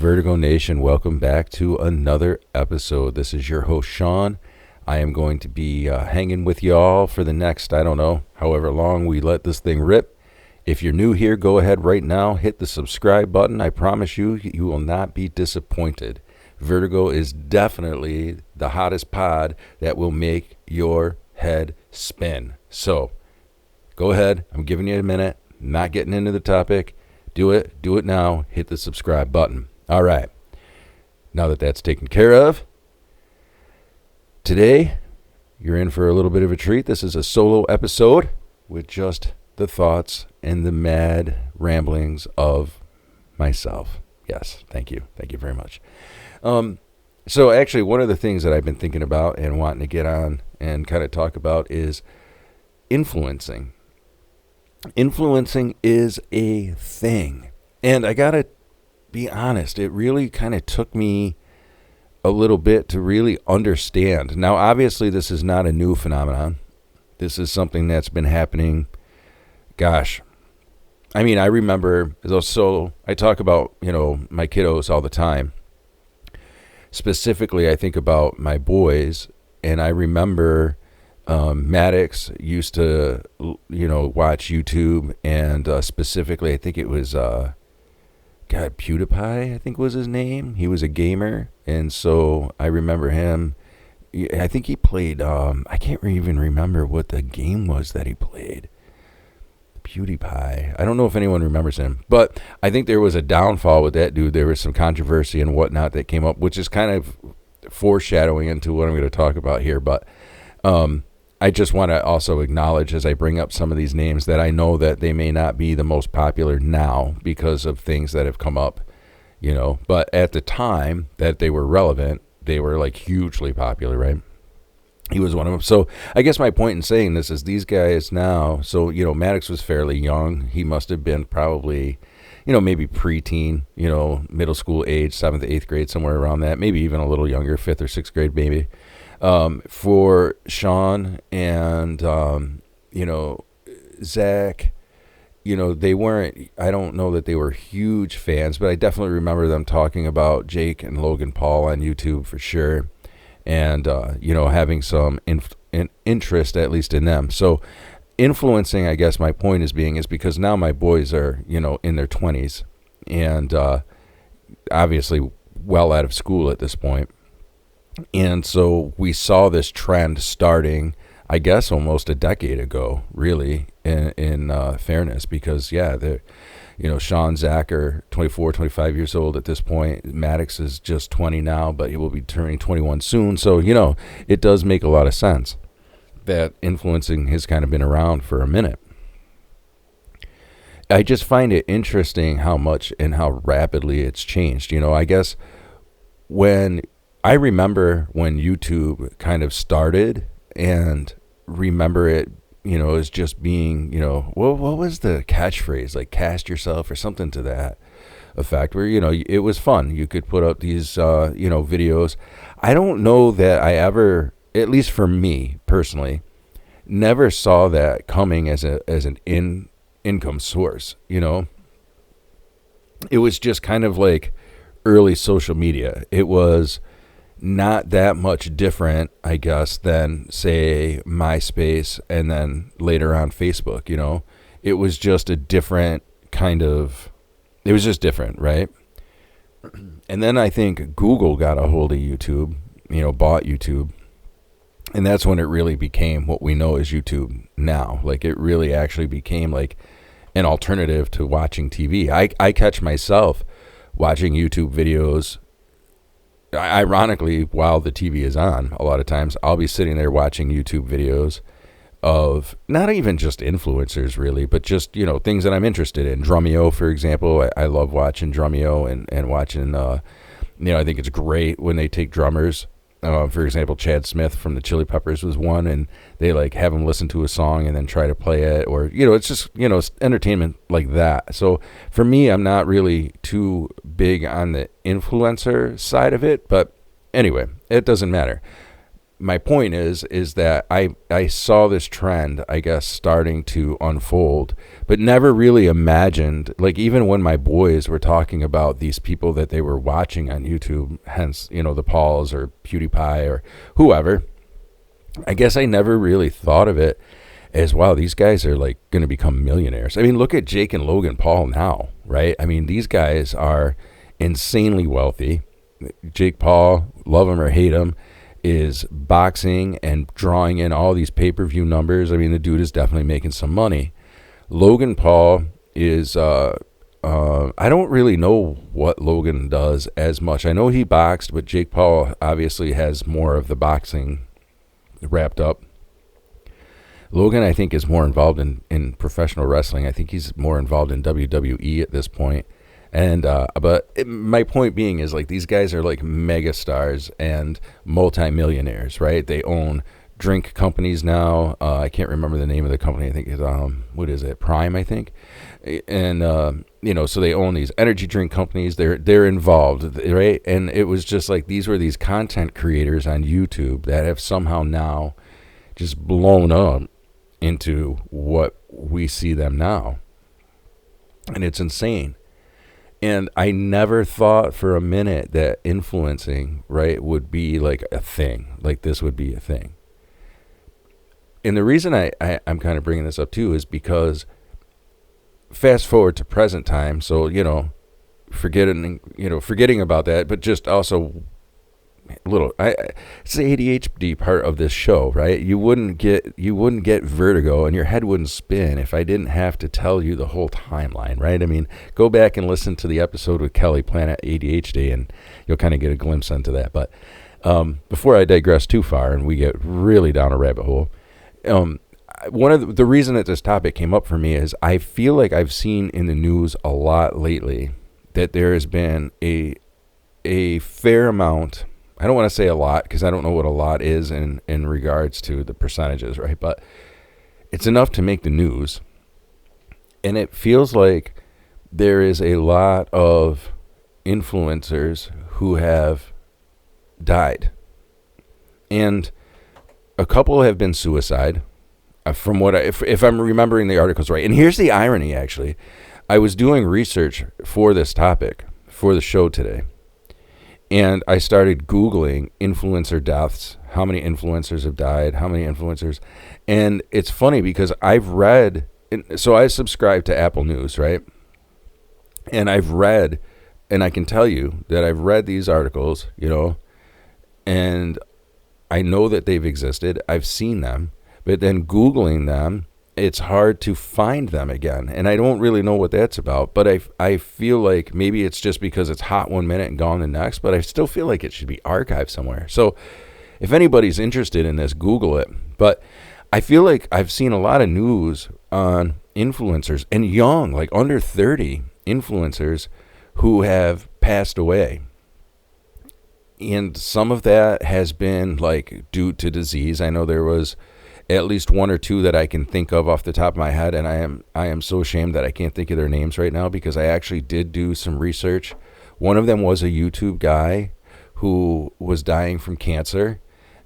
Vertigo Nation, welcome back to another episode. This is your host, Sean. I am going to be hanging with y'all for the next, I don't know, however long we let this thing rip. If you're new here, go ahead right now, hit the subscribe button. I promise you, you will not be disappointed. Vertigo is definitely the hottest pod that will make your head spin. So, go ahead. I'm giving you a minute. Not getting into the topic. Do it now. Hit the subscribe button. All right. Now that that's taken care of, today you're in for a little bit of a treat. This is a solo episode with just the thoughts and the mad ramblings of myself. Yes, thank you. Thank you very much. So actually, one of the things that I've been thinking about and wanting to get on and kind of talk about is influencing. Influencing is a thing. And I got to be honest, it really kind of took me a little bit to really understand. Now, obviously, this is not a new phenomenon. This is something that's been happening, gosh. I mean, I remember, so I talk about, my kiddos all the time. Specifically, I think about my boys, and I remember Maddox used to, watch YouTube, and specifically, I think it was, PewDiePie, I think was his name. He was a gamer, and so I remember him. I think he played, I can't even remember what the game was that he played. PewDiePie. I don't know if anyone remembers him, but I think there was a downfall with that dude. There was some controversy and whatnot that came up, which is kind of foreshadowing into what I'm going to talk about here. But I just want to also acknowledge as I bring up some of these names that I know that they may not be the most popular now because of things that have come up, but at the time that they were relevant, they were like hugely popular, right? He was one of them. So I guess my point in saying this is these guys now, so, Maddox was fairly young. He must have been probably, maybe preteen, middle school age, 7th, 8th grade, somewhere around that, maybe even a little younger, 5th or 6th grade, maybe. For Sean and, Zach, they weren't, I don't know that they were huge fans, but I definitely remember them talking about Jake and Logan Paul on YouTube for sure. And, having some interest, at least in them. So influencing, I guess my point is because now my boys are, in their 20s and obviously well out of school at this point. And so we saw this trend starting, I guess, almost a decade ago, really, in fairness, because, they're... Sean, Zach are 24, 25 years old at this point. Maddox is just 20 now, but he will be turning 21 soon. So, it does make a lot of sense that influencing has kind of been around for a minute. I just find it interesting how much and how rapidly it's changed. I guess I remember when YouTube kind of started and remember it, as just being, what was the catchphrase? Like cast yourself or something to that effect where, it was fun. You could put up these, videos. I don't know that I ever, at least for me personally, never saw that coming as an income source, It was just kind of like early social media. It was not that much different, I guess, than, say, MySpace and then later on Facebook, It was just a different kind of, it was just different, right? And then I think Google got a hold of YouTube, bought YouTube. And that's when it really became what we know as YouTube now. Like it really actually became like an alternative to watching TV. I catch myself watching YouTube videos ironically, while the TV is on, a lot of times I'll be sitting there watching YouTube videos of not even just influencers really, but just, things that I'm interested in. Drumeo, for example. I love watching Drumeo and watching, I think it's great when they take drummers. For example, Chad Smith from the Chili Peppers was one, and they like have him listen to a song and then try to play it, or, it's just, it's entertainment like that. So for me, I'm not really too big on the influencer side of it, but anyway, it doesn't matter. my point is that I saw this trend, I guess, starting to unfold, but never really imagined, like, even when my boys were talking about these people that they were watching on YouTube, hence, the Pauls or PewDiePie or whoever, I guess I never really thought of it as, wow, these guys are like going to become millionaires. I mean, look at Jake and Logan Paul now, right? I mean, these guys are insanely wealthy. Jake Paul, love him or hate him, is boxing and drawing in all these pay-per-view numbers. I mean, the dude is definitely making some money. Logan Paul is, I don't really know what Logan does as much. I know he boxed, but Jake Paul obviously has more of the boxing wrapped up. Logan, I think, is more involved in professional wrestling. I think he's more involved in WWE at this point. And my point being is, like, these guys are like mega stars and multimillionaires, right? They own drink companies now. I can't remember the name of the company. I think it's what is it? Prime, I think. And so they own these energy drink companies. They're involved, right? And it was just like these were these content creators on YouTube that have somehow now just blown up into what we see them now, and it's insane. And I never thought for a minute that influencing, right, would be like a thing, like this would be a thing. And the reason I'm kind of bringing this up too is because fast forward to present time, so forgetting about that, but just also it's the ADHD part of this show, right? You wouldn't get vertigo and your head wouldn't spin if I didn't have to tell you the whole timeline, right? I mean, go back and listen to the episode with Kelly Planet ADHD and you'll kind of get a glimpse into that. But before I digress too far and we get really down a rabbit hole, one of the reason that this topic came up for me is I feel like I've seen in the news a lot lately that there has been a fair amount. I don't want to say a lot because I don't know what a lot is in regards to the percentages, right? But it's enough to make the news. And it feels like there is a lot of influencers who have died. And a couple have been suicide, from what if I'm remembering the articles right. And here's the irony, actually. I was doing research for this topic, for the show today. And I started Googling influencer deaths, how many influencers have died, how many influencers. And it's funny because I've read, so I subscribe to Apple News, right? And I've read, and I can tell you that I've read these articles, and I know that they've existed. I've seen them. But then Googling them, it's hard to find them again. And I don't really know what that's about. But I feel like maybe it's just because it's hot one minute and gone the next. But I still feel like it should be archived somewhere. So if anybody's interested in this, Google it. But I feel like I've seen a lot of news on influencers and young, like under 30 influencers who have passed away. And some of that has been like due to disease. I know there was at least one or two that I can think of off the top of my head, and I am so ashamed that I can't think of their names right now because I actually did do some research. One of them was a YouTube guy who was dying from cancer,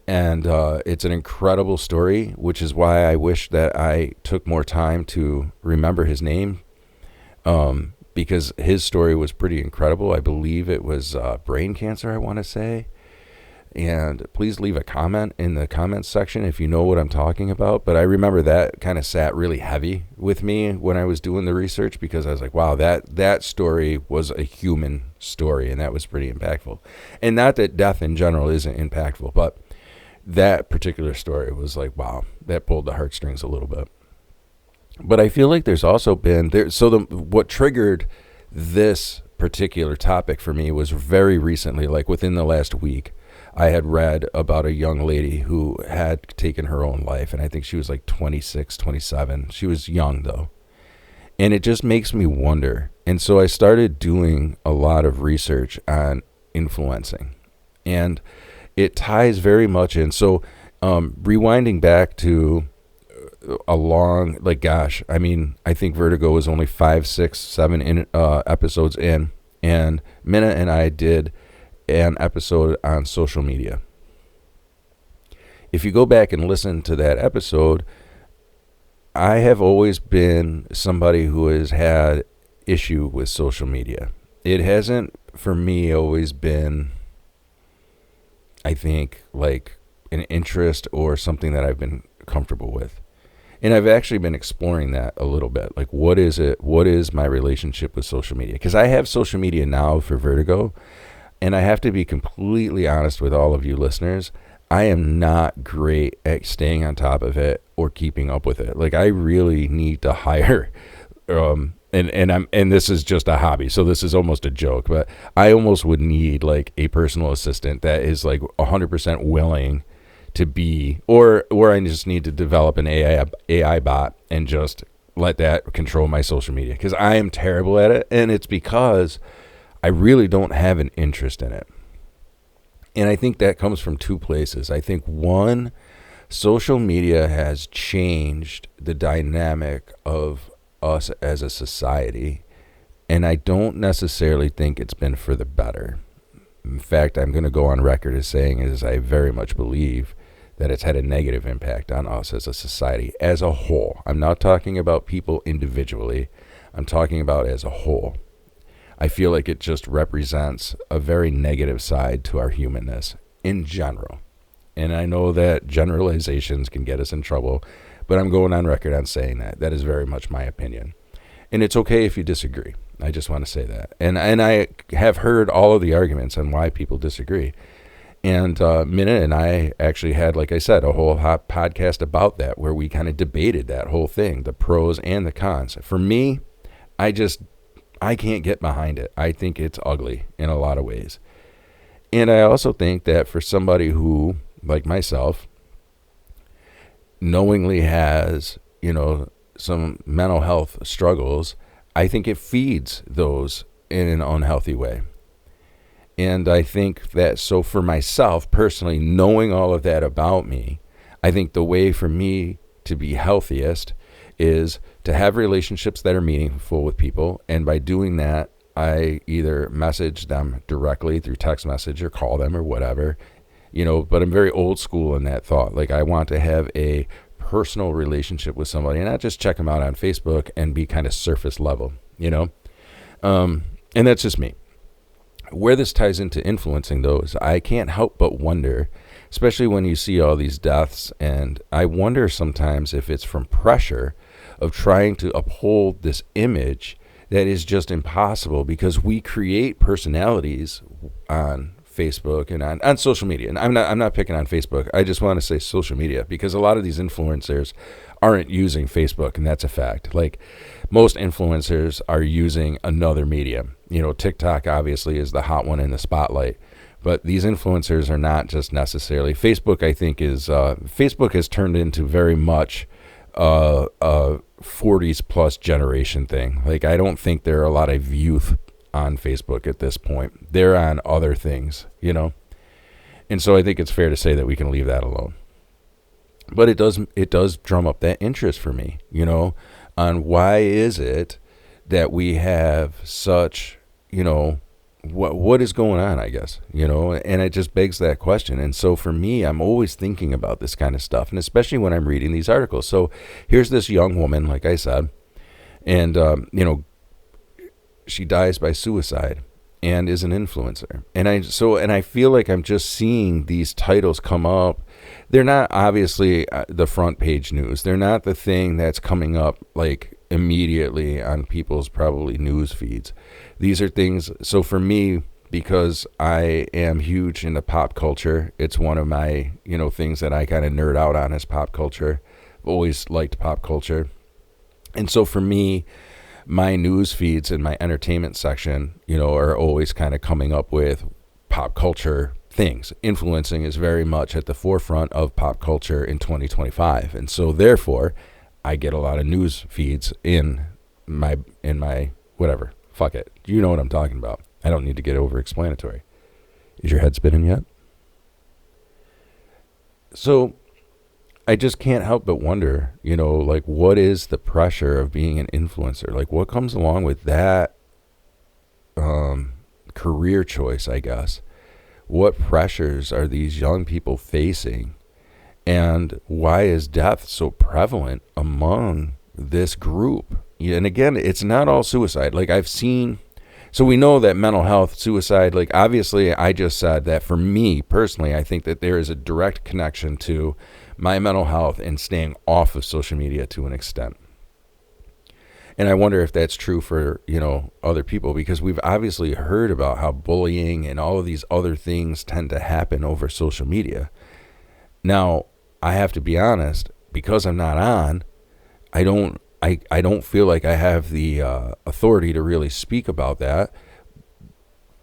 and it's an incredible story, which is why I wish that I took more time to remember his name, because his story was pretty incredible. I believe it was brain cancer, I want to say. And please leave a comment in the comments section if you know what I'm talking about. But I remember that kind of sat really heavy with me when I was doing the research because I was like, wow, that story was a human story, and that was pretty impactful. And not that death in general isn't impactful, but that particular story was like, wow, that pulled the heartstrings a little bit. But I feel like there's also been there. So what triggered this particular topic for me was very recently, like within the last week. I had read about a young lady who had taken her own life, and I think she was like 26, 27. She was young, though. And it just makes me wonder. And so I started doing a lot of research on influencing. And it ties very much in. So rewinding back to a long, like, gosh, I mean, I think Vertigo was only 5, 6, 7 episodes in. And Minna and I did an episode on social media. if you go back and listen to that episode, I have always been somebody who has had issue with social media. It hasn't, for me, always been, I think, like an interest or something that I've been comfortable with. And I've actually been exploring that a little bit. Like, what is it? What is my relationship with social media? Because I have social media now for Vertigo, and I have to be completely honest with all of you listeners. I am not great at staying on top of it or keeping up with it. Like, I really need to hire, and this is just a hobby, so this is almost a joke, but I almost would need like a personal assistant that is like 100% willing to be, or I just need to develop an AI bot and just let that control my social media, because I am terrible at it, and it's because I really don't have an interest in it. And I think that comes from two places. I think one, social media has changed the dynamic of us as a society, and I don't necessarily think it's been for the better. In fact, I'm going to go on record as saying is I very much believe that it's had a negative impact on us as a society as a whole. I'm not talking about people individually. I'm talking about as a whole. I feel like it just represents a very negative side to our humanness in general. And I know that generalizations can get us in trouble, but I'm going on record on saying that. That is very much my opinion. And it's okay if you disagree. I just want to say that. And I have heard all of the arguments on why people disagree. And Minna and I actually had, like I said, a whole hot podcast about that, where we kind of debated that whole thing, the pros and the cons. For me, I can't get behind it. I think it's ugly in a lot of ways. And I also think that for somebody who, like myself, knowingly has, some mental health struggles, I think it feeds those in an unhealthy way. And I think that, so for myself personally, knowing all of that about me, I think the way for me to be healthiest is to have relationships that are meaningful with people. And by doing that, I either message them directly through text message or call them or whatever, but I'm very old school in that thought. Like, I want to have a personal relationship with somebody and not just check them out on Facebook and be kind of surface level, and that's just me. Where this ties into influencing those, I can't help but wonder, especially when you see all these deaths, and I wonder sometimes if it's from pressure of trying to uphold this image that is just impossible, because we create personalities on Facebook and on social media. And I'm not picking on Facebook. I just want to say social media, because a lot of these influencers aren't using Facebook, and that's a fact. Like, most influencers are using another medium. TikTok obviously is the hot one in the spotlight, but these influencers are not just necessarily. Facebook, I think, Facebook has turned into very much a 40s plus generation thing. Like, I don't think there are a lot of youth on Facebook at this point. They're on other things, and so I think it's fair to say that we can leave that alone. But it does drum up that interest for me, on why is it that we have such, what is going on, I guess, and it just begs that question. And so for me, I'm always thinking about this kind of stuff, and especially when I'm reading these articles. So here's this young woman, like I said, and, she dies by suicide and is an influencer. And I feel like I'm just seeing these titles come up. They're not obviously the front page news. They're not the thing that's coming up like immediately on people's probably news feeds. These are things. So for me, because I am huge into pop culture, it's one of my, things that I kind of nerd out on is pop culture. I've always liked pop culture. And so for me, my news feeds in my entertainment section, are always kind of coming up with pop culture things. Influencing is very much at the forefront of pop culture in 2025. And so therefore, I get a lot of news feeds in my whatever. Fuck it. You know what I'm talking about. I don't need to get over explanatory. Is your head spinning yet? So I just can't help but wonder, like, what is the pressure of being an influencer? Like, what comes along with that career choice, I guess? What pressures are these young people facing? And why is death so prevalent among this group? And again, it's not all suicide. Like I've seen, so we know that mental health, suicide, like obviously I just said that for me personally, I think that there is a direct connection to my mental health and staying off of social media to an extent. And I wonder if that's true for, other people, because we've obviously heard about how bullying and all of these other things tend to happen over social media. Now, I have to be honest, because I'm not on, I don't feel like I have the authority to really speak about that,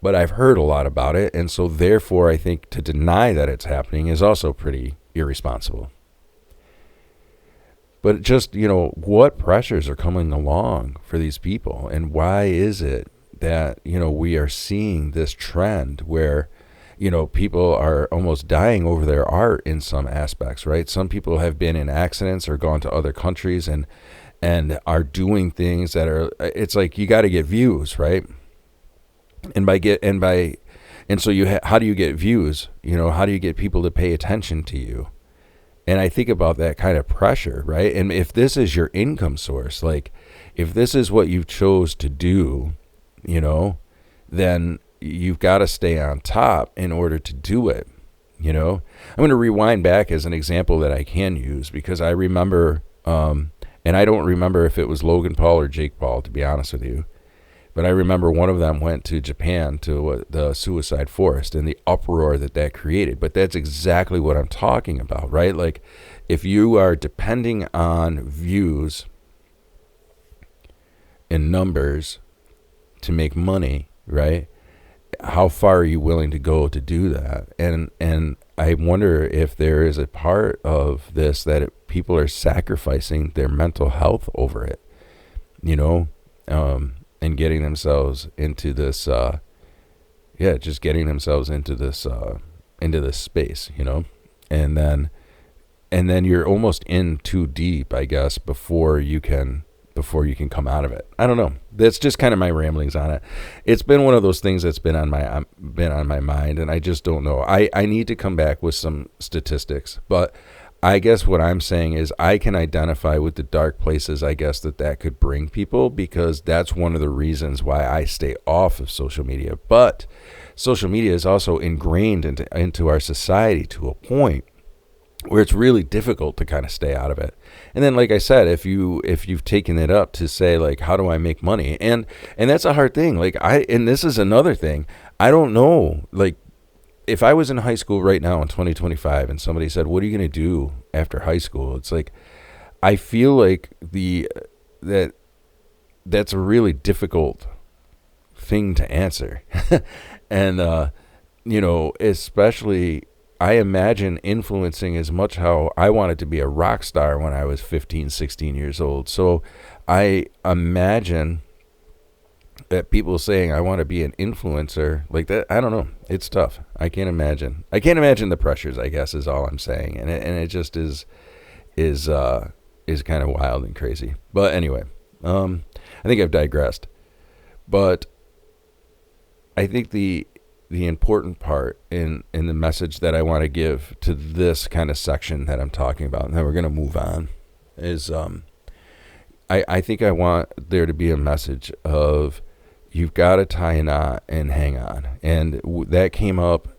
but I've heard a lot about it. And so therefore, I think to deny that it's happening is also pretty irresponsible. But just, what pressures are coming along for these people? And why is it that, we are seeing this trend where, people are almost dying over their art in some aspects, right? Some people have been in accidents or gone to other countries and are doing things that are, it's like you got to get views, right? And so how do you get views? How do you get people to pay attention to you? And I think about that kind of pressure, right? And if this is your income source, like if this is what you chose to do, then you've got to stay on top in order to do it. I'm going to rewind back as an example that I can use, because I remember, and I don't remember if it was Logan Paul or Jake Paul, to be honest with you. But I remember one of them went to Japan to the suicide forest and the uproar that created. But that's exactly what I'm talking about, right? Like if you are depending on views and numbers to make money, right? How far are you willing to go to do that? And I wonder if there is a part of this that people are sacrificing their mental health over it, and getting themselves into this, just getting themselves into this space, and then you're almost in too deep, I guess, before you can come out of it. I don't know. That's just kind of my ramblings on it. It's been one of those things that's been on my mind, and I just don't know. I need to come back with some statistics, but I guess what I'm saying is I can identify with the dark places, I guess, that could bring people, because that's one of the reasons why I stay off of social media. But social media is also ingrained into our society to a point where it's really difficult to kind of stay out of it. And then, like I said, if you've taken it up to say, like, how do I make money? And that's a hard thing. Like and this is another thing. I don't know, like, if I was in high school right now in 2025 and somebody said, what are you going to do after high school? It's like, I feel like that's a really difficult thing to answer. And, especially I imagine influencing as much how I wanted to be a rock star when I was 15, 16 years old. So I imagine that people saying I want to be an influencer like that, I don't know. It's tough. I can't imagine the pressures, I guess, is all I'm saying. And it just is kind of wild and crazy. But anyway, I think I've digressed. But I think the important part in the message that I want to give to this kind of section that I'm talking about, and then we're going to move on, is I think I want there to be a message of you've got to tie a knot and hang on. And that came up.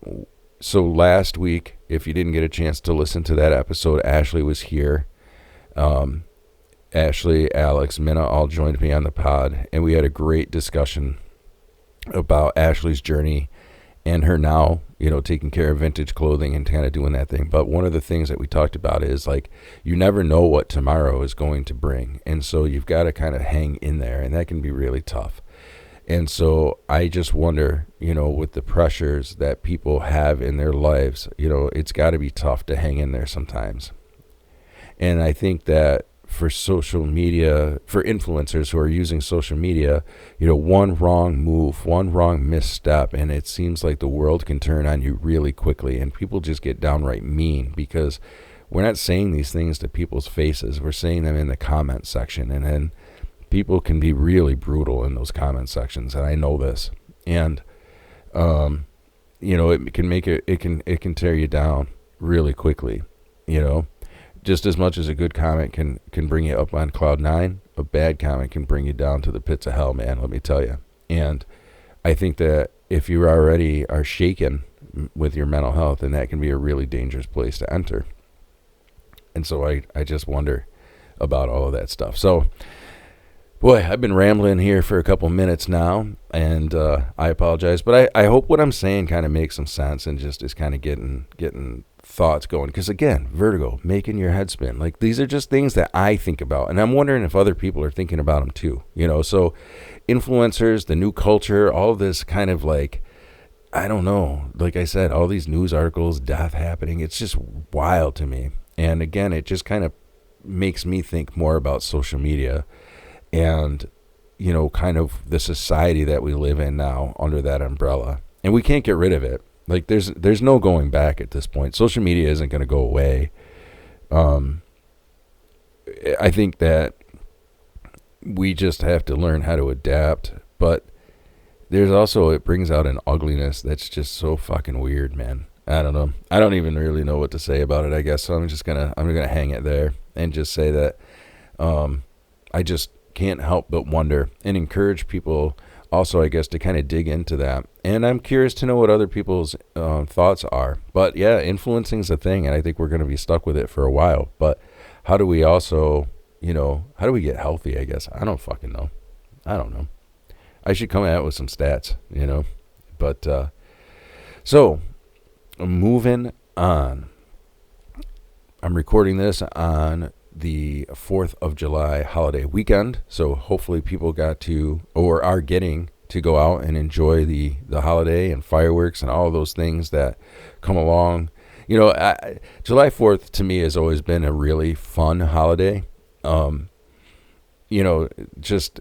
So last week, if you didn't get a chance to listen to that episode, Ashley was here. Ashley, Alex, Minna all joined me on the pod, and we had a great discussion about Ashley's journey and her now, taking care of vintage clothing and kind of doing that thing. But one of the things that we talked about is, like, you never know what tomorrow is going to bring. And so you've got to kind of hang in there, and that can be really tough. And so I just wonder, with the pressures that people have in their lives, it's got to be tough to hang in there sometimes. And I think that for social media, for influencers who are using social media, one wrong move, one wrong misstep, and it seems like the world can turn on you really quickly, and people just get downright mean, because we're not saying these things to people's faces. We're saying them in the comment section, and then people can be really brutal in those comment sections, and I know this. And it can tear you down really quickly. you know. Just as much as a good comment can bring you up on cloud nine, a bad comment can bring you down to the pits of hell, man, let me tell you. And I think that if you already are shaken with your mental health, then that can be a really dangerous place to enter. And so I just wonder about all of that stuff. So, boy, I've been rambling here for a couple minutes now, and I apologize. But I hope what I'm saying kind of makes some sense and just is kind of getting thoughts going. Because, again, vertigo, making your head spin. Like, these are just things that I think about. And I'm wondering if other people are thinking about them too. You know, so influencers, the new culture, all of this kind of like, I don't know. Like I said, all these news articles, death happening. It's just wild to me. And, again, it just kind of makes me think more about social media and, you know, kind of the society that we live in now under that umbrella. And we can't get rid of it. Like, there's no going back at this point. Social media isn't going to go away. I think that we just have to learn how to adapt. But there's also, it brings out an ugliness that's just so fucking weird, man. I don't know. I don't even really know what to say about it, I guess. So I'm gonna hang it there and just say that I just can't help but wonder and encourage people also, I guess, to kind of dig into that. And I'm curious to know what other people's thoughts are. But yeah, influencing is a thing, and I think we're going to be stuck with it for a while. But how do we also, you know, how do we get healthy, I guess? I don't fucking know. I don't know. I should come out with some stats, you know. But so moving on. I'm recording this on the 4th of July holiday weekend, so hopefully people got to or are getting to go out and enjoy the holiday and fireworks and all those things that come along. You know, July 4th to me has always been a really fun holiday. You know, just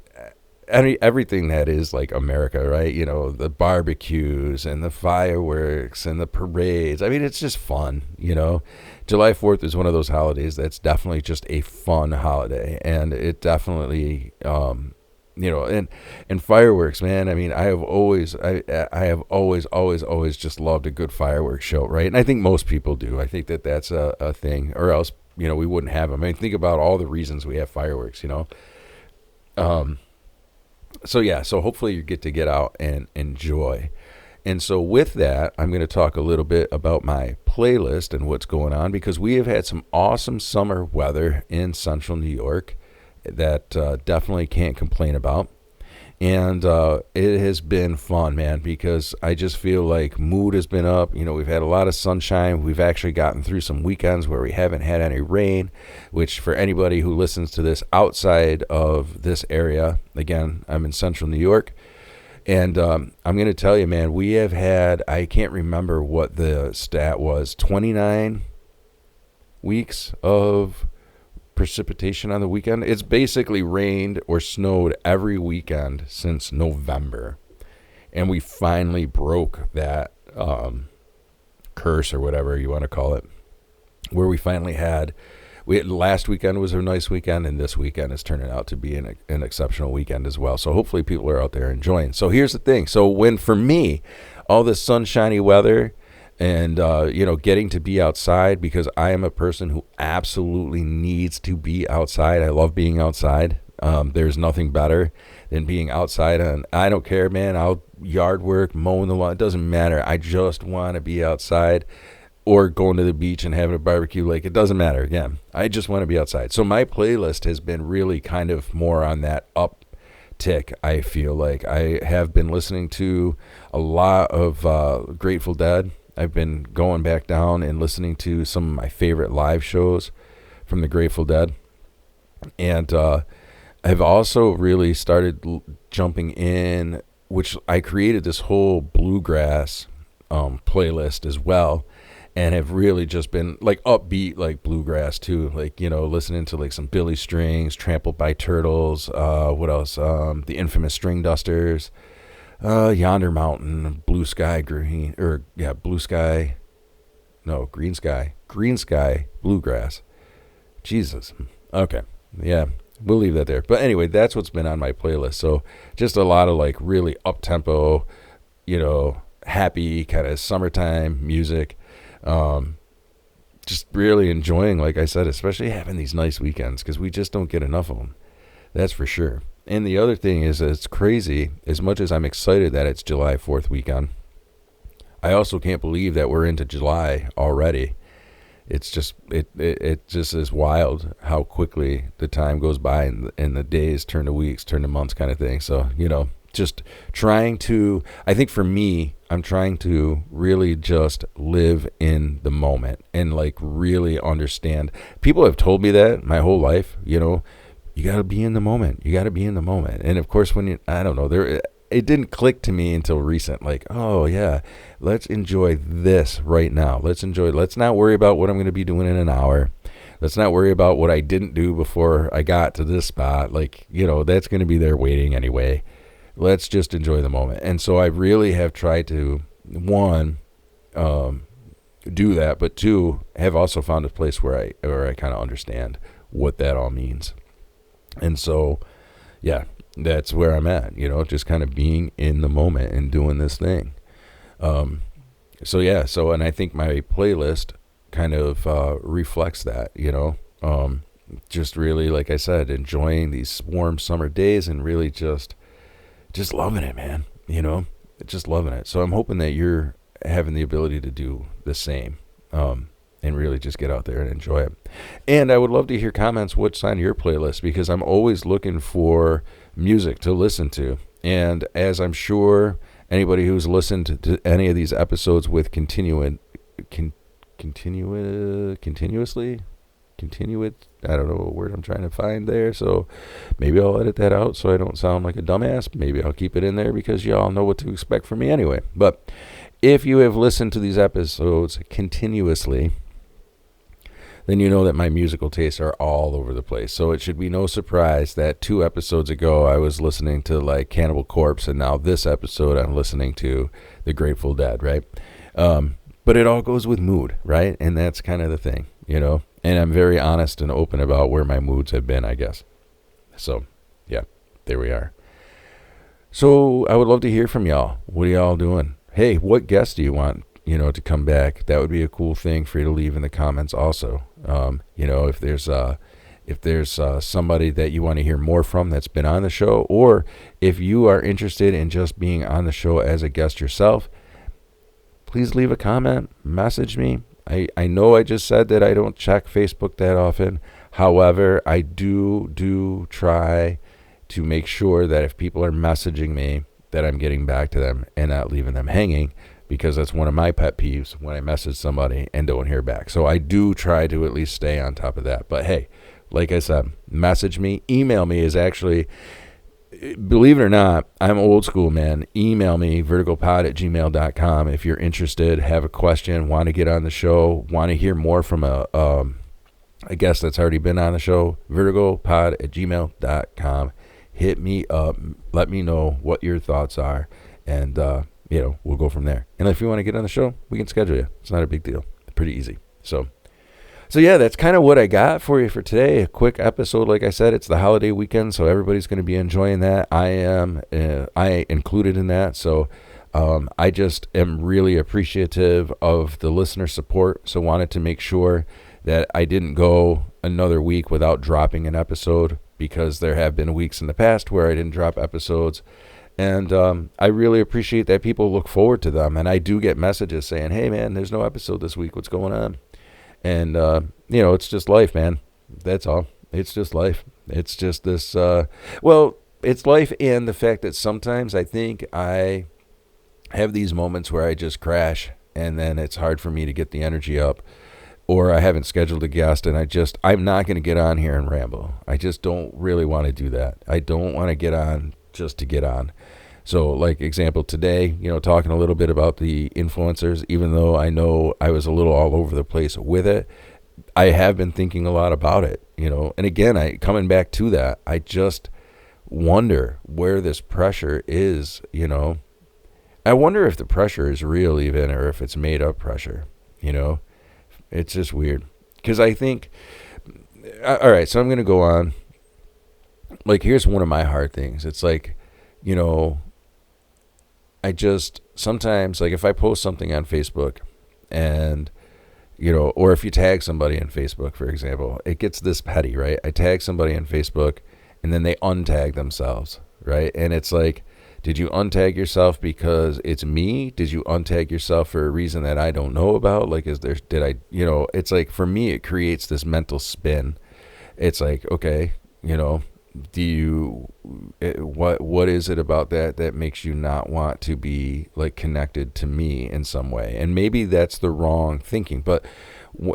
everything that is like America, right? You know, the barbecues and the fireworks and the parades. I mean, it's just fun, you know. July 4th is one of those holidays that's definitely just a fun holiday, and it definitely, you know, and fireworks, man. I mean, I have always just loved a good fireworks show, right? And I think most people do. I think that that's a thing, or else, you know, we wouldn't have them. I mean, think about all the reasons we have fireworks, you know. So yeah, so hopefully you get out and enjoy. And so with that, I'm going to talk a little bit about my playlist and what's going on, because we have had some awesome summer weather in central New York that definitely can't complain about. And it has been fun, man, because I just feel like mood has been up. You know, we've had a lot of sunshine. We've actually gotten through some weekends where we haven't had any rain, which for anybody who listens to this outside of this area, again, I'm in central New York. And I'm going to tell you, man, we have had, I can't remember what the stat was, 29 weeks of precipitation on the weekend. It's basically rained or snowed every weekend since November. And we finally broke that curse or whatever you want to call it, where we finally had, last weekend was a nice weekend, and this weekend is turning out to be an exceptional weekend as well. So hopefully people are out there enjoying. So here's the thing. So when, for me, all this sunshiny weather and, you know, getting to be outside, because I am a person who absolutely needs to be outside. I love being outside. There's nothing better than being outside. And I don't care, man. I'll yard work, mowing the lawn. It doesn't matter. I just want to be outside. Or going to the beach and having a barbecue. Like, it doesn't matter. Again, I just want to be outside. So my playlist has been really kind of more on that uptick, I feel like. I have been listening to a lot of Grateful Dead. I've been going back down and listening to some of my favorite live shows from the Grateful Dead. And I've also really started jumping in, which I created this whole bluegrass playlist as well. And have really just been like upbeat, like bluegrass too. Like, you know, listening to like some Billy Strings, Trampled by Turtles. What else? The infamous String Dusters. Yonder Mountain, Blue Sky, Green, or yeah, Blue Sky. No, Green Sky. Green Sky, Bluegrass. Jesus. Okay. Yeah, we'll leave that there. But anyway, that's what's been on my playlist. So just a lot of like really up-tempo, you know, happy kind of summertime music. just really enjoying, like I said, especially having these nice weekends, because we just don't get enough of them. That's for sure. And the other thing is, it's crazy. As much as I'm excited that it's July 4th weekend, I also can't believe that we're into July already. It's just it just is wild how quickly the time goes by, and the days turn to weeks, turn to months, kind of thing. So just trying to, I think for me, I'm trying to really just live in the moment and like really understand. People have told me that my whole life, you got to be in the moment. You got to be in the moment. And of course, I don't know, it didn't click to me until recent. Like, oh yeah, let's enjoy this right now. Let's not worry about what I'm going to be doing in an hour. Let's not worry about what I didn't do before I got to this spot. Like, that's going to be there waiting anyway. Let's just enjoy the moment. And so I really have tried to, one, do that, but two, have also found a place where I kind of understand what that all means. And so, yeah, that's where I'm at, just kind of being in the moment and doing this thing. And I think my playlist kind of reflects that, just really, like I said, enjoying these warm summer days and really just loving it, man, just loving it. So I'm hoping that you're having the ability to do the same, and really just get out there and enjoy it. And I would love to hear comments what's on your playlist, because I'm always looking for music to listen to. And as I'm sure anybody who's listened to any of these episodes with continuously, I don't know what word I'm trying to find there, so maybe I'll edit that out so I don't sound like a dumbass. Maybe I'll keep it in there because y'all know what to expect from me anyway. But if you have listened to these episodes continuously, then you know that my musical tastes are all over the place. So it should be no surprise that 2 episodes ago I was listening to like Cannibal Corpse, and now this episode I'm listening to the Grateful Dead, right? But it all goes with mood, right? And that's kind of the thing, And I'm very honest and open about where my moods have been, I guess. So, yeah, there we are. So I would love to hear from y'all. What are y'all doing? Hey, what guests do you want, to come back? That would be a cool thing for you to leave in the comments also. If there's somebody that you want to hear more from that's been on the show, or if you are interested in just being on the show as a guest yourself, please leave a comment, message me. I know I just said that I don't check Facebook that often. However, I do try to make sure that if people are messaging me, that I'm getting back to them and not leaving them hanging, because that's one of my pet peeves when I message somebody and don't hear back. So I do try to at least stay on top of that. But hey, like I said, message me. Email me is actually, believe it or not, I'm old school, man. Email me, verticalpod@gmail.com, if you're interested, have a question, want to get on the show, want to hear more from a guest that's already been on the show. verticalpod@gmail.com. Hit me up. Let me know what your thoughts are, and we'll go from there. And if you want to get on the show, we can schedule you. It's not a big deal. Pretty easy. So yeah, that's kind of what I got for you for today. A quick episode. Like I said, it's the holiday weekend, so everybody's going to be enjoying that. I included in that. So I just am really appreciative of the listener support. So wanted to make sure that I didn't go another week without dropping an episode, because there have been weeks in the past where I didn't drop episodes. And I really appreciate that people look forward to them. And I do get messages saying, hey, man, there's no episode this week. What's going on? And, it's just life, man. That's all. It's just life. It's just this, it's life, and the fact that sometimes I think I have these moments where I just crash, and then it's hard for me to get the energy up, or I haven't scheduled a guest, and I'm not going to get on here and ramble. I just don't really want to do that. I don't want to get on just to get on. So, like, example, today, talking a little bit about the influencers, even though I know I was a little all over the place with it, I have been thinking a lot about it, And again, coming back to that, I just wonder where this pressure is, I wonder if the pressure is real even, or if it's made up pressure, It's just weird. Because I think, all right, so I'm going to go on. Like, here's one of my hard things. It's like, I just sometimes, like, if I post something on Facebook and or if you tag somebody in Facebook, for example, it gets this petty, right? I tag somebody in Facebook and then they untag themselves, right? And it's like, did you untag yourself because it's me? Did you untag yourself for a reason that I don't know about? Like, it's like, for me, it creates this mental spin. It's like, okay, what is it about that makes you not want to be like connected to me in some way? And maybe that's the wrong thinking, but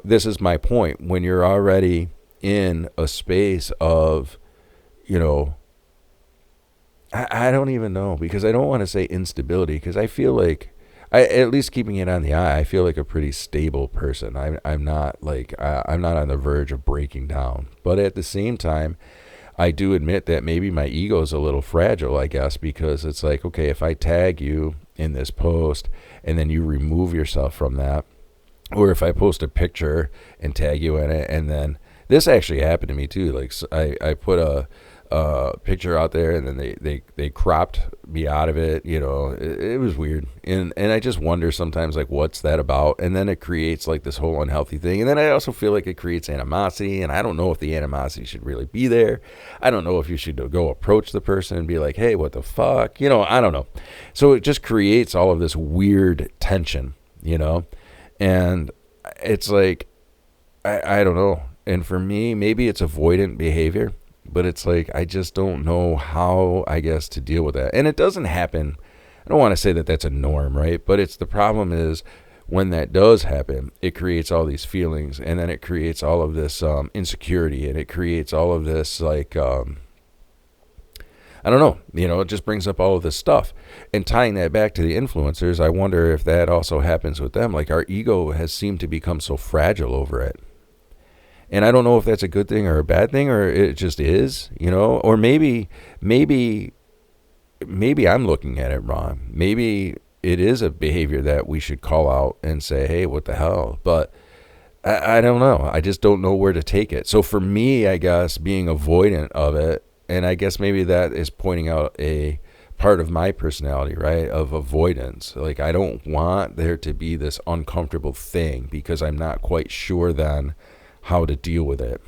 this is my point. When you're already in a space of, I don't even know, because I don't want to say instability, because I feel like, at least keeping it on the eye, I feel like a pretty stable person. I'm not like, I'm not on the verge of breaking down, but at the same time, I do admit that maybe my ego is a little fragile, I guess, because it's like, okay, if I tag you in this post and then you remove yourself from that, or if I post a picture and tag you in it, and then this actually happened to me too. Like, I put a picture out there and then they cropped me out of it. It was weird. And I just wonder sometimes, like, what's that about? And then it creates like this whole unhealthy thing. And then I also feel like it creates animosity, and I don't know if the animosity should really be there. I don't know if you should go approach the person and be like, hey, what the fuck? I don't know. So it just creates all of this weird tension, and it's like, I don't know. And for me, maybe it's avoidant behavior, but it's like, I just don't know how, I guess, to deal with that. And it doesn't happen. I don't want to say that that's a norm, right? But the problem is, when that does happen, it creates all these feelings, and then it creates all of this insecurity, and it creates all of this, like, I don't know, it just brings up all of this stuff. And tying that back to the influencers, I wonder if that also happens with them. Like, our ego has seemed to become so fragile over it. And I don't know if that's a good thing or a bad thing, or it just is, or maybe I'm looking at it wrong. Maybe it is a behavior that we should call out and say, hey, what the hell? But I don't know. I just don't know where to take it. So for me, I guess, being avoidant of it, and I guess maybe that is pointing out a part of my personality, right, of avoidance. Like, I don't want there to be this uncomfortable thing, because I'm not quite sure then how to deal with it.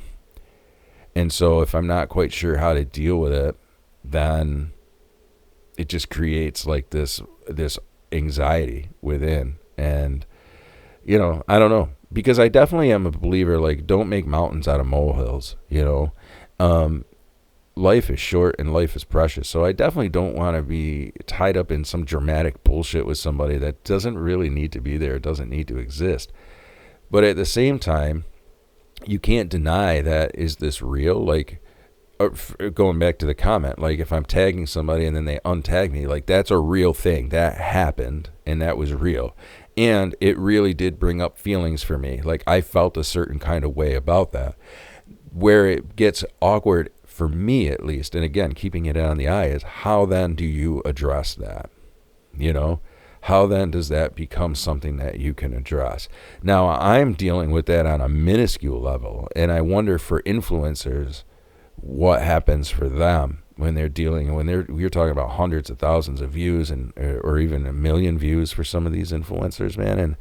And so if I'm not quite sure how to deal with it, then it just creates like this anxiety within. And I don't know, because I definitely am a believer, like, don't make mountains out of molehills. Life is short and life is precious. So I definitely don't want to be tied up in some dramatic bullshit with somebody that doesn't really need to be there, doesn't need to exist. But at the same time, you can't deny that, is this real? Like, going back to the comment, like, if I'm tagging somebody and then they untag me, like, that's a real thing that happened, and that was real, and it really did bring up feelings for me. Like, I felt a certain kind of way about that. Where it gets awkward, for me at least, and again, keeping it on the eye, is how then do you address that? How then does that become something that you can address? Now, I'm dealing with that on a minuscule level, and I wonder for influencers, what happens for them when you're talking about hundreds of thousands of views, and or even 1 million views for some of these influencers, man. And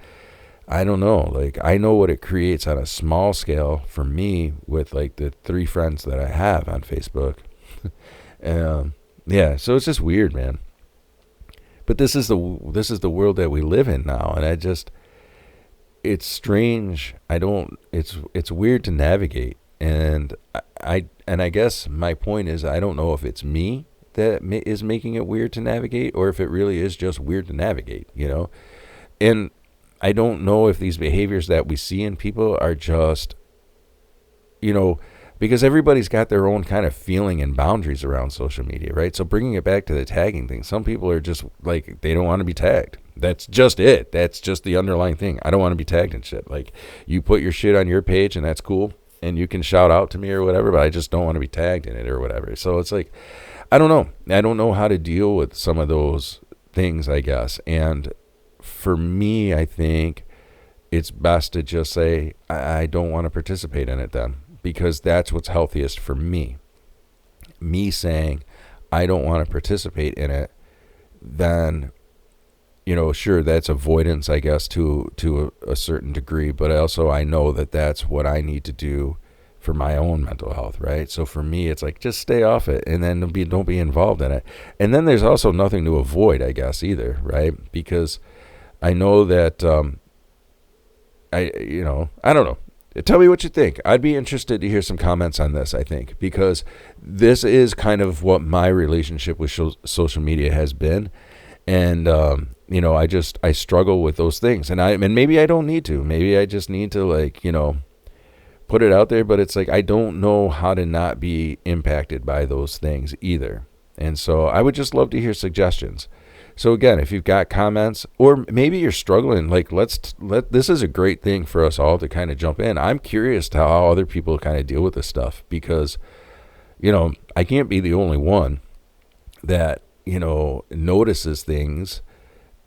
I don't know, like, I know what it creates on a small scale for me with like the 3 friends that I have on Facebook. Yeah, so it's just weird, man. But this is the world that we live in now, and it's strange. It's weird to navigate, and I guess my point is, I don't know if it's me that is making it weird to navigate, or if it really is just weird to navigate, And I don't know if these behaviors that we see in people are just, because everybody's got their own kind of feeling and boundaries around social media, right? So bringing it back to the tagging thing, some people are just like, they don't want to be tagged. That's just it. That's just the underlying thing. I don't want to be tagged and shit. Like, you put your shit on your page and that's cool, and you can shout out to me or whatever, but I just don't want to be tagged in it or whatever. So it's like, I don't know. I don't know how to deal with some of those things, I guess. And for me, I think it's best to just say, I don't want to participate in it then, because that's what's healthiest for me. Me saying I don't want to participate in it then sure, that's avoidance, I guess, to a certain degree, but also I know that that's what I need to do for my own mental health, right? So for me, it's like just stay off it, and then don't be involved in it. And then there's also nothing to avoid, I guess, either, right? Because I know that I don't know. Tell me what you think. I'd be interested to hear some comments on this, I think, because this is kind of what my relationship with social media has been. And, I struggle with those things. And maybe I don't need to. Maybe I just need to, like, put it out there. But it's like I don't know how to not be impacted by those things either. And so I would just love to hear suggestions. So again, if you've got comments, or maybe you're struggling, like this is a great thing for us all to kind of jump in. I'm curious to how other people kind of deal with this stuff, because, I can't be the only one that, notices things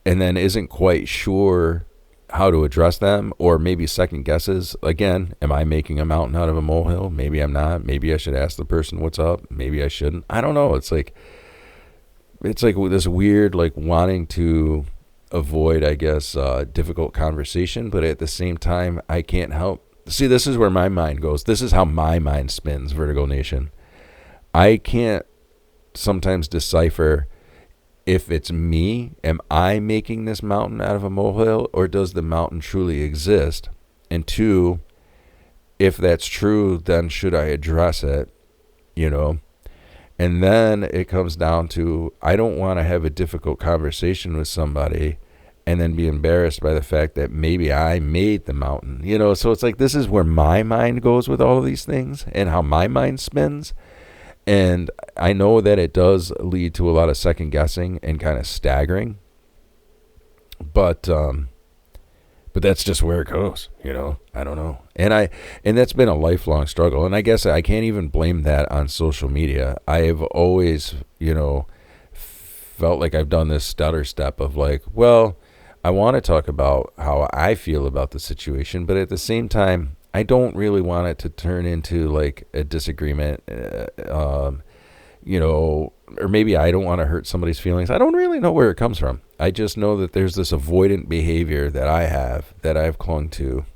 and then isn't quite sure how to address them, or maybe second guesses. Again, am I making a mountain out of a molehill? Maybe I'm not. Maybe I should ask the person what's up. Maybe I shouldn't. I don't know. It's like this weird, like, wanting to avoid, I guess, difficult conversation, but at the same time, I can't help. See, this is where my mind goes. This is how my mind spins, Vertigo Nation. I can't sometimes decipher if it's me. Am I making this mountain out of a molehill, or does the mountain truly exist? And two, if that's true, then should I address it, And then it comes down to, I don't want to have a difficult conversation with somebody and then be embarrassed by the fact that maybe I made the mountain, So it's like, this is where my mind goes with all of these things and how my mind spins. And I know that it does lead to a lot of second guessing and kind of staggering. But that's just where it goes, I don't know. And that's been a lifelong struggle. And I guess I can't even blame that on social media. I have always, felt like I've done this stutter step of like, well, I want to talk about how I feel about the situation, but at the same time, I don't really want it to turn into like a disagreement, or maybe I don't want to hurt somebody's feelings. I don't really know where it comes from. I just know that there's this avoidant behavior that I've clung to,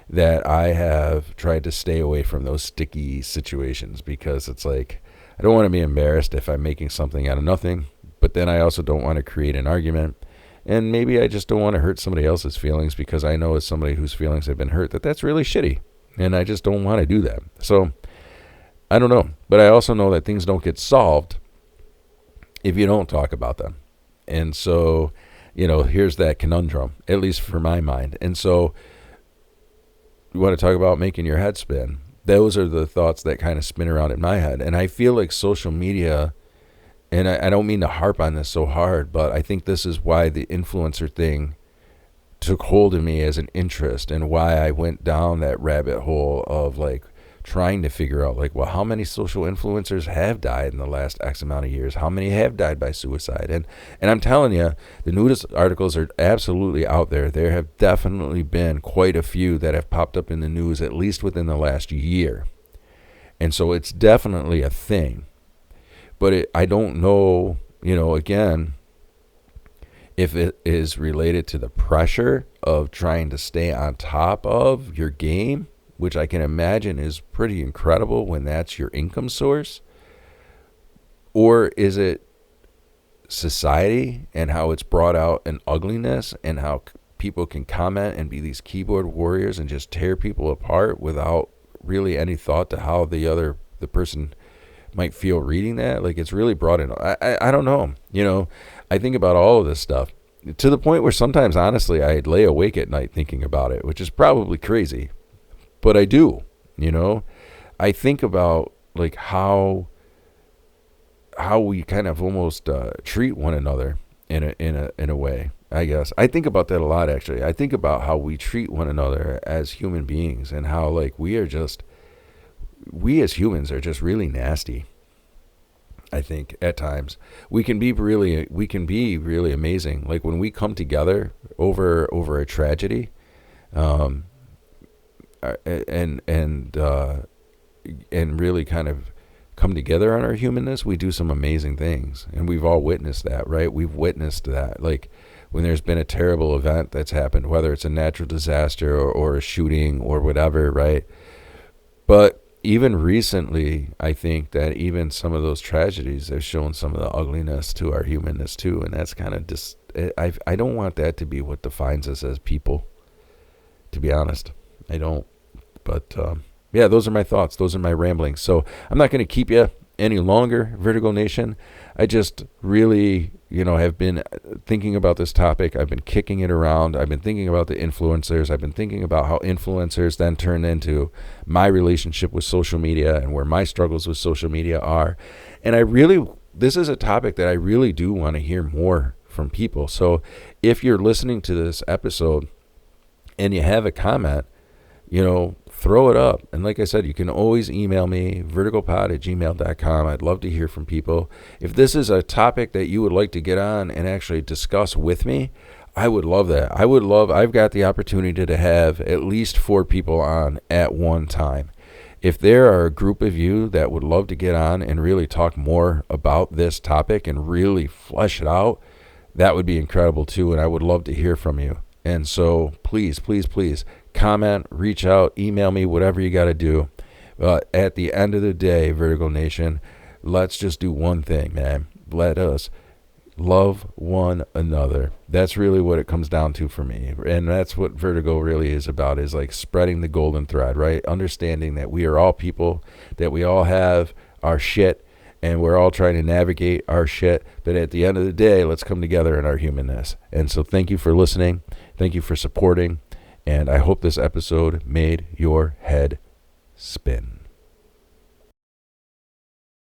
that I have tried to stay away from those sticky situations, because it's like, I don't want to be embarrassed if I'm making something out of nothing, but then I also don't want to create an argument. And maybe I just don't want to hurt somebody else's feelings, because I know as somebody whose feelings have been hurt that's really shitty. And I just don't want to do that. So I don't know. But I also know that things don't get solved if you don't talk about them. And so, here's that conundrum, at least for my mind. And so you want to talk about making your head spin. Those are the thoughts that kind of spin around in my head. And I feel like social media, and I don't mean to harp on this so hard, but I think this is why the influencer thing took hold of me as an interest, and why I went down that rabbit hole of like trying to figure out like, well, how many social influencers have died in the last X amount of years? How many have died by suicide? And I'm telling you, the news articles are absolutely out there. There have definitely been quite a few that have popped up in the news, at least within the last year. And so it's definitely a thing. But I don't know, again, if it is related to the pressure of trying to stay on top of your game, which I can imagine is pretty incredible when that's your income source. Or is it society and how it's brought out an ugliness, and how people can comment and be these keyboard warriors and just tear people apart without really any thought to how the person might feel reading that? Like, it's really brought in. I don't know. I think about all of this stuff to the point where sometimes, honestly, I lay awake at night thinking about it, which is probably crazy, but I do. I think about like how we kind of almost treat one another in a way. I guess I think about that a lot, actually. I think about how we treat one another as human beings, and how like we as humans are just really nasty. I think at times we can be really amazing. Like when we come together over a tragedy, and really kind of come together on our humanness, we do some amazing things. And we've all witnessed that, right? We've witnessed that. Like when there's been a terrible event that's happened, whether it's a natural disaster or a shooting or whatever, right? But even recently, I think that even some of those tragedies have shown some of the ugliness to our humanness too, and that's kind of just, I don't want that to be what defines us as people, to be honest. I don't. But yeah, those are my thoughts. Those are my ramblings. So I'm not going to keep you any longer, Vertigo Nation. I just really, have been thinking about this topic. I've been kicking it around. I've been thinking about the influencers. I've been thinking about how influencers then turn into my relationship with social media and where my struggles with social media are. And this is a topic that I really do want to hear more from people. So if you're listening to this episode and you have a comment, throw it up. And like I said, you can always email me, vertigopod@gmail.com. I'd love to hear from people. If this is a topic that you would like to get on and actually discuss with me, I would love that. I've got the opportunity to have at least 4 people on at one time. If there are a group of you that would love to get on and really talk more about this topic and really flesh it out, that would be incredible too. And I would love to hear from you. And so please, please, please comment, reach out, email me, whatever you got to do. At the end of the day, Vertigo Nation, let's just do one thing, man. Let us love one another. That's really what it comes down to for me. And that's what Vertigo really is about, is like spreading the golden thread, right? Understanding that we are all people, that we all have our shit, and we're all trying to navigate our shit. But at the end of the day, let's come together in our humanness. And so thank you for listening. Thank you for supporting. And I hope this episode made your head spin.